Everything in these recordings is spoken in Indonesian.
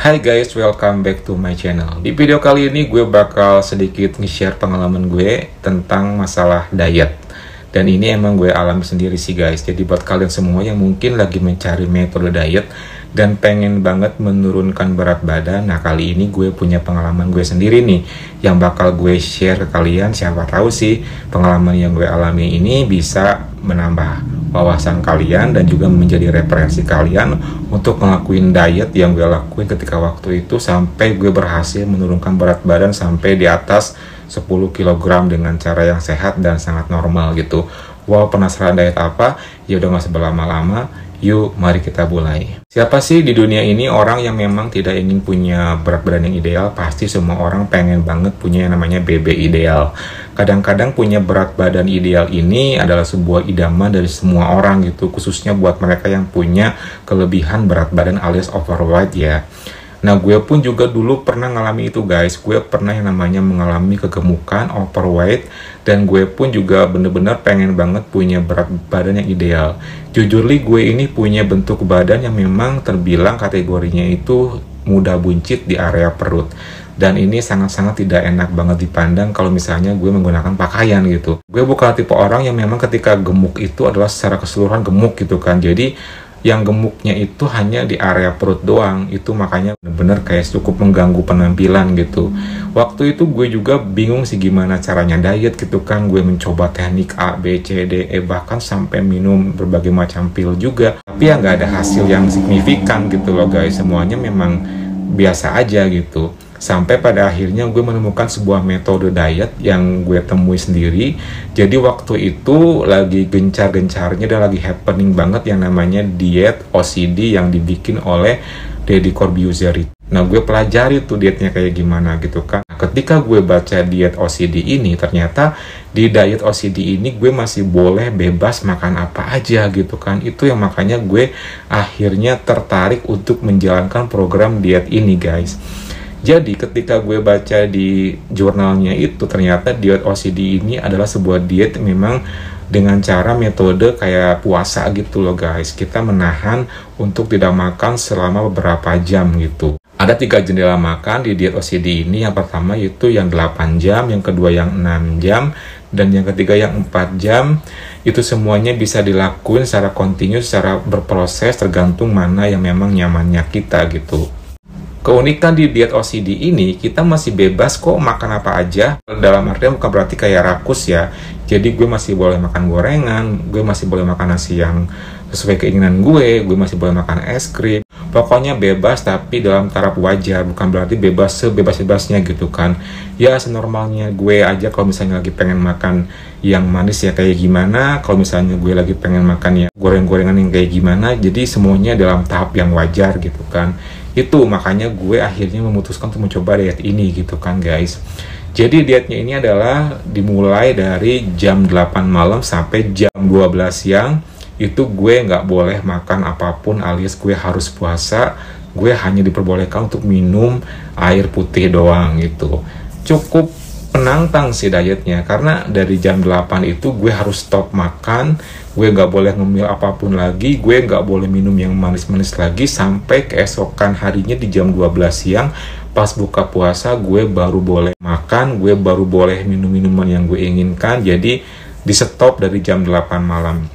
Hai guys, welcome back to my channel. Di video kali ini gue bakal sedikit nge-share pengalaman gue tentang masalah diet. Dan ini emang gue alami sendiri sih guys. Jadi buat kalian semua yang mungkin lagi mencari metode diet dan pengen banget menurunkan berat badan, nah kali ini gue punya pengalaman gue sendiri nih yang bakal gue share ke kalian. Siapa tahu sih pengalaman yang gue alami ini bisa menambah wawasan kalian dan juga menjadi referensi kalian untuk ngelakuin diet yang gue lakuin ketika waktu itu sampai gue berhasil menurunkan berat badan sampai di atas 10 kg dengan cara yang sehat dan sangat normal gitu. Wow, penasaran diet apa? Ya udah gak usah berlama-lama, yuk mari kita mulai. Siapa sih di dunia ini orang yang memang tidak ingin punya berat badan yang ideal? Pasti semua orang pengen banget punya yang namanya BB ideal. Kadang-kadang punya berat badan ideal ini adalah sebuah idaman dari semua orang gitu, khususnya buat mereka yang punya kelebihan berat badan alias overweight ya. Nah, gue pun juga dulu pernah ngalami itu guys. Gue pernah yang namanya mengalami kegemukan, overweight, dan gue pun juga bener-bener pengen banget punya berat badan yang ideal. Jujur li, gue ini punya bentuk badan yang memang terbilang kategorinya itu mudah buncit di area perut. Dan ini sangat-sangat tidak enak banget dipandang kalau misalnya gue menggunakan pakaian gitu. Gue bukan tipe orang yang memang ketika gemuk itu adalah secara keseluruhan gemuk gitu kan. Jadi yang gemuknya itu hanya di area perut doang, itu makanya bener-bener kayak cukup mengganggu penampilan gitu. Waktu itu gue juga bingung sih gimana caranya diet gitu kan. Gue mencoba teknik A, B, C, D, E, bahkan sampai minum berbagai macam pil juga, tapi ya nggak ada hasil yang signifikan gitu loh guys. Semuanya memang biasa aja gitu. Sampai pada akhirnya gue menemukan sebuah metode diet yang gue temui sendiri. Jadi waktu itu lagi gencar-gencarnya dan lagi happening banget yang namanya diet OCD yang dibikin oleh Deddy Corbuzier. Nah, gue pelajari tuh dietnya kayak gimana gitu kan. Ketika gue baca diet OCD ini, ternyata di diet OCD ini gue masih boleh bebas makan apa aja gitu kan. Itu yang makanya gue akhirnya tertarik untuk menjalankan program diet ini guys. Jadi ketika gue baca di jurnalnya itu, ternyata diet OCD ini adalah sebuah diet memang dengan cara metode kayak puasa gitu loh guys. Kita menahan untuk tidak makan selama beberapa jam gitu. Ada 3 jendela makan di diet OCD ini. Yang pertama yaitu yang 8 jam, yang kedua yang 6 jam, dan yang ketiga yang 4 jam. Itu semuanya bisa dilakuin secara kontinu, secara berproses, tergantung mana yang memang nyamannya kita gitu. Keunikan di diet OCD ini, kita masih bebas kok makan apa aja. Dalam artian bukan berarti kayak rakus ya. Jadi gue masih boleh makan gorengan, gue masih boleh makan nasi yang sesuai keinginan gue masih boleh makan es krim. Pokoknya bebas tapi dalam taraf wajar, bukan berarti bebas sebebas-bebasnya gitu kan. Ya senormalnya gue aja. Kalau misalnya lagi pengen makan yang manis ya kayak gimana, kalau misalnya gue lagi pengen makan ya goreng-gorengan yang kayak gimana. Jadi semuanya dalam tahap yang wajar gitu kan. Itu makanya gue akhirnya memutuskan untuk mencoba diet ini gitu kan guys. Jadi dietnya ini adalah dimulai dari jam 8 malam sampai jam 12 siang. Itu gue nggak boleh makan apapun alias gue harus puasa. Gue hanya diperbolehkan untuk minum air putih doang gitu. Cukup menantang sih dietnya, karena dari jam 8 itu gue harus stop makan. Gue nggak boleh ngemil apapun lagi, gue nggak boleh minum yang manis-manis lagi sampai keesokan harinya di jam 12 siang pas buka puasa. Gue baru boleh makan, gue baru boleh minum minuman yang gue inginkan. Jadi di stop dari jam 8 malam.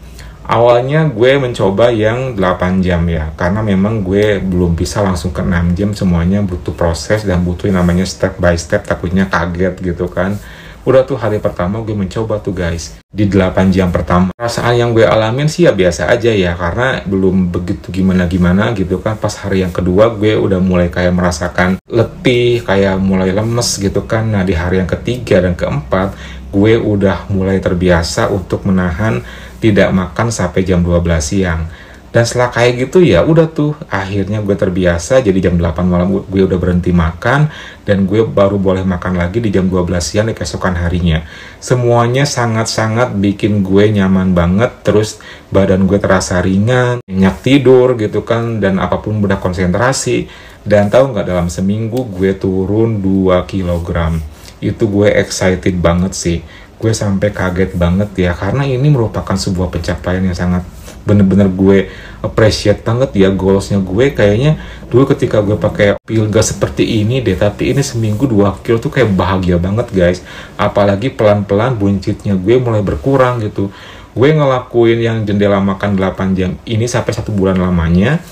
Awalnya gue mencoba yang 8 jam ya, karena memang gue belum bisa langsung ke 6 jam. Semuanya butuh proses dan butuh yang namanya step by step, takutnya kaget gitu kan. Udah tuh hari pertama gue mencoba tuh guys. Di 8 jam pertama, perasaan yang gue alamin sih ya biasa aja ya, karena belum begitu gimana-gimana gitu kan. Pas hari yang kedua gue udah mulai kayak merasakan letih, kayak mulai lemes gitu kan. Nah di hari yang ketiga dan keempat, gue udah mulai terbiasa untuk menahan tidak makan sampai jam 12 siang. Dan setelah kayak gitu ya udah tuh akhirnya gue terbiasa. Jadi jam 8 malam gue udah berhenti makan dan gue baru boleh makan lagi di jam 12 siang di keesokan harinya. Semuanya sangat-sangat bikin gue nyaman banget. Terus badan gue terasa ringan, nyenyak tidur gitu kan, dan apapun mudah konsentrasi. Dan tahu nggak, dalam seminggu gue turun 2 kg. Itu gue excited banget sih. Gue sampai kaget banget ya, karena ini merupakan sebuah pencapaian yang sangat bener-bener gue appreciate banget ya goalsnya gue. Kayaknya dulu ketika gue pakai pil gak seperti ini deh, tapi ini seminggu 2 kilo tuh kayak bahagia banget guys. Apalagi pelan-pelan buncitnya gue mulai berkurang gitu. Gue ngelakuin yang jendela makan 8 jam ini sampai 1 bulan lamanya.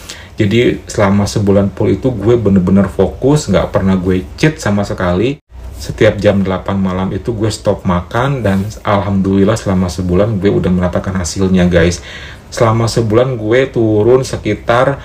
Jadi selama sebulan full itu gue bener-bener fokus, gak pernah gue cheat sama sekali. Setiap jam 8 malam itu gue stop makan, dan alhamdulillah selama sebulan gue udah mendapatkan hasilnya guys. Selama sebulan gue turun sekitar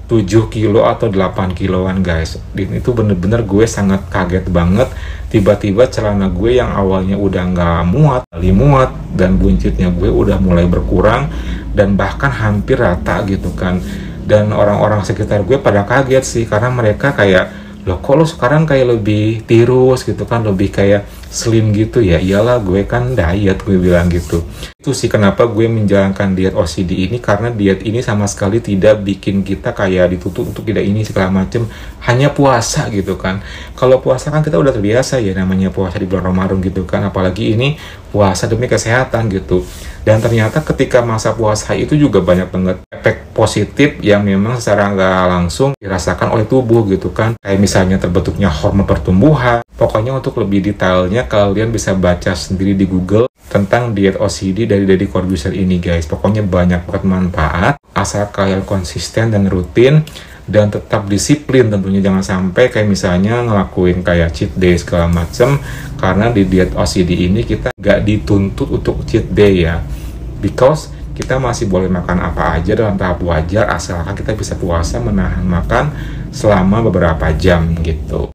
7 kilo atau 8 kiloan guys. Dan itu bener-bener gue sangat kaget banget. Tiba-tiba celana gue yang awalnya udah nggak muat, dan buncitnya gue udah mulai berkurang dan bahkan hampir rata gitu kan. Dan orang-orang sekitar gue pada kaget sih, karena mereka kayak, loh kok lo sekarang kayak lebih tirus gitu kan, lebih kayak slim gitu ya. Iyalah gue kan diet, gue bilang gitu. Itu sih kenapa gue menjalankan diet OCD ini, karena diet ini sama sekali tidak bikin kita kayak dituntut untuk tidak ini segala macem, hanya puasa gitu kan. Kalau puasa kan kita udah terbiasa ya, namanya puasa di bulan Ramadan gitu kan, apalagi ini puasa demi kesehatan gitu. Dan ternyata ketika masa puasa itu juga banyak banget efek positif yang memang secara nggak langsung dirasakan oleh tubuh gitu kan. Kayak misalnya terbentuknya hormon pertumbuhan. Pokoknya untuk lebih detailnya kalian bisa baca sendiri di Google tentang diet OCD dari Deddy Corbuzier ini guys. Pokoknya banyak banget manfaat asal kalian konsisten dan rutin dan tetap disiplin tentunya. Jangan sampai kayak misalnya ngelakuin kayak cheat day segala macem, karena di diet OCD ini kita nggak dituntut untuk cheat day ya, because kita masih boleh makan apa aja dalam tahap wajar asalkan kita bisa puasa menahan makan selama beberapa jam gitu.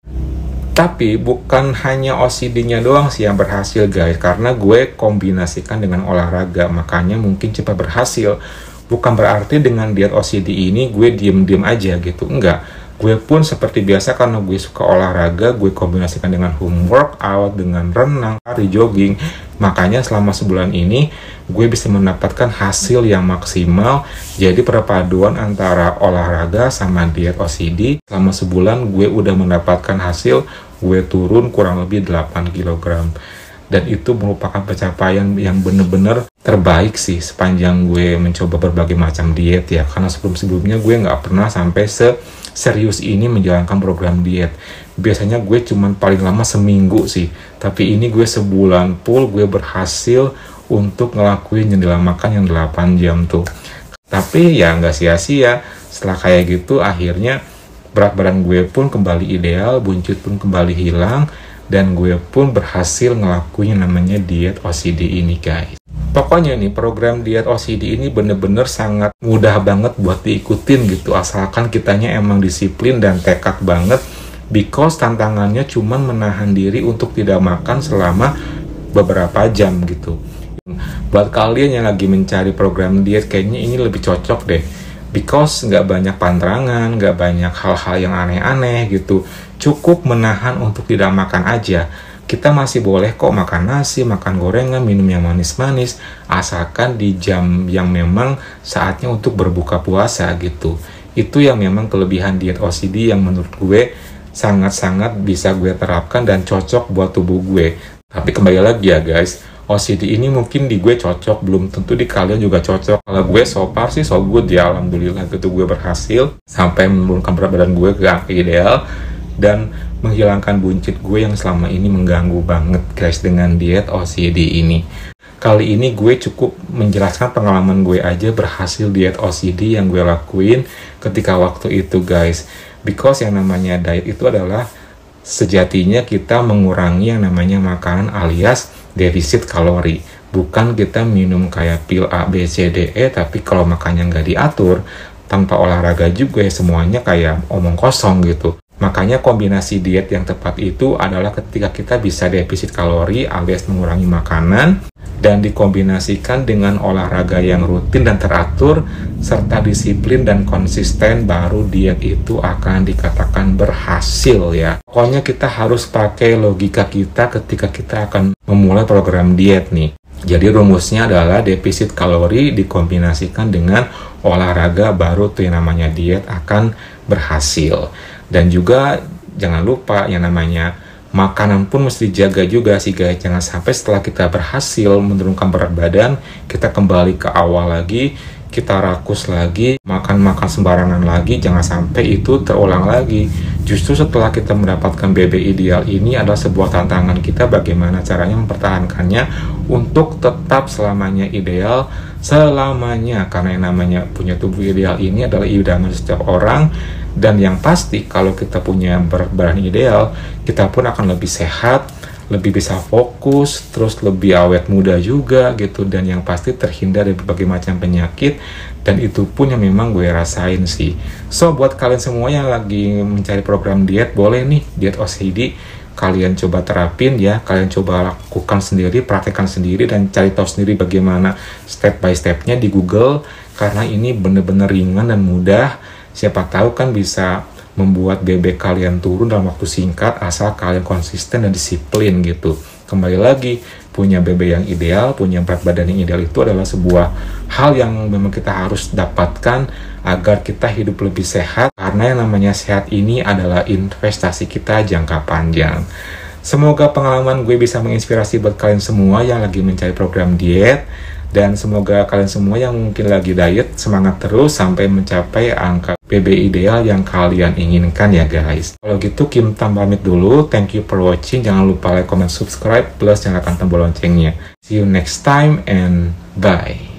Tapi bukan hanya OCD-nya doang sih yang berhasil guys, karena gue kombinasikan dengan olahraga, makanya mungkin cepat berhasil. Bukan berarti dengan diet OCD ini gue diem-diem aja gitu, enggak. Gue pun seperti biasa, karena gue suka olahraga, gue kombinasikan dengan home workout, dengan renang, lari, jogging. Makanya selama sebulan ini gue bisa mendapatkan hasil yang maksimal. Jadi perpaduan antara olahraga sama diet OCD, selama sebulan gue udah mendapatkan hasil, gue turun kurang lebih 8 kg. Dan itu merupakan pencapaian yang bener-bener terbaik sih sepanjang gue mencoba berbagai macam diet ya. Karena sebelum-sebelumnya gue nggak pernah sampai serius ini menjalankan program diet. Biasanya gue cuman paling lama seminggu sih, tapi ini gue sebulan full gue berhasil untuk ngelakuin jendela makan yang 8 jam tuh. Tapi ya nggak sia-sia, setelah kayak gitu akhirnya berat badan gue pun kembali ideal, buncit pun kembali hilang, dan gue pun berhasil ngelakuin namanya diet OCD ini guys. Pokoknya nih program diet OCD ini bener-bener sangat mudah banget buat diikutin gitu, asalkan kitanya emang disiplin dan tekad banget, because tantangannya cuman menahan diri untuk tidak makan selama beberapa jam gitu. Buat kalian yang lagi mencari program diet, kayaknya ini lebih cocok deh, because nggak banyak pantrangan, nggak banyak hal-hal yang aneh-aneh gitu. Cukup menahan untuk tidak makan aja. Kita masih boleh kok makan nasi, makan gorengan, minum yang manis-manis, asalkan di jam yang memang saatnya untuk berbuka puasa gitu. Itu yang memang kelebihan diet OCD yang menurut gue sangat-sangat bisa gue terapkan dan cocok buat tubuh gue. Tapi kembali lagi ya guys, OCD ini mungkin di gue cocok, belum tentu di kalian juga cocok. Kalau gue so far sih so good ya, alhamdulillah gitu, gue berhasil sampai menurunkan berat badan gue ke angka ideal dan menghilangkan buncit gue yang selama ini mengganggu banget guys dengan diet OCD ini. Kali ini gue cukup menjelaskan pengalaman gue aja berhasil diet OCD yang gue lakuin ketika waktu itu guys. Because yang namanya diet itu adalah sejatinya kita mengurangi yang namanya makanan alias defisit kalori. Bukan kita minum kayak pil A, B, C, D, E, tapi kalau makannya nggak diatur, tanpa olahraga juga ya semuanya kayak omong kosong gitu. Makanya kombinasi diet yang tepat itu adalah ketika kita bisa defisit kalori alias mengurangi makanan dan dikombinasikan dengan olahraga yang rutin dan teratur serta disiplin dan konsisten, baru diet itu akan dikatakan berhasil ya. Pokoknya kita harus pakai logika kita ketika kita akan memulai program diet nih. Jadi rumusnya adalah defisit kalori dikombinasikan dengan olahraga, baru tuh yang namanya diet akan berhasil. Dan juga jangan lupa yang namanya makanan pun mesti dijaga juga sih guys. Jangan sampai setelah kita berhasil menurunkan berat badan, kita kembali ke awal lagi, kita rakus lagi, makan-makan sembarangan lagi. Jangan sampai itu terulang lagi. Justru setelah kita mendapatkan BB ideal ini adalah sebuah tantangan kita bagaimana caranya mempertahankannya untuk tetap selamanya ideal, selamanya. Karena yang namanya punya tubuh ideal ini adalah idaman setiap orang. Dan yang pasti kalau kita punya berat badan ideal, kita pun akan lebih sehat, lebih bisa fokus, terus lebih awet muda juga gitu. Dan yang pasti terhindar dari berbagai macam penyakit. Dan itu pun yang memang gue rasain sih. So buat kalian semua yang lagi mencari program diet, boleh nih diet OCD kalian coba terapin ya. Kalian coba lakukan sendiri, praktekkan sendiri, dan cari tahu sendiri bagaimana step by stepnya di Google. Karena ini bener-bener ringan dan mudah. Siapa tahu kan bisa membuat BB kalian turun dalam waktu singkat asal kalian konsisten dan disiplin gitu. Kembali lagi, punya BB yang ideal, punya berat badan yang ideal itu adalah sebuah hal yang memang kita harus dapatkan agar kita hidup lebih sehat, karena yang namanya sehat ini adalah investasi kita jangka panjang. Semoga pengalaman gue bisa menginspirasi buat kalian semua yang lagi mencari program diet. Dan semoga kalian semua yang mungkin lagi diet semangat terus sampai mencapai angka BB ideal yang kalian inginkan ya guys. Kalau gitu Kim Tam pamit dulu. Thank you for watching. Jangan lupa like, comment, subscribe, plus nyalakan tombol loncengnya. See you next time and bye.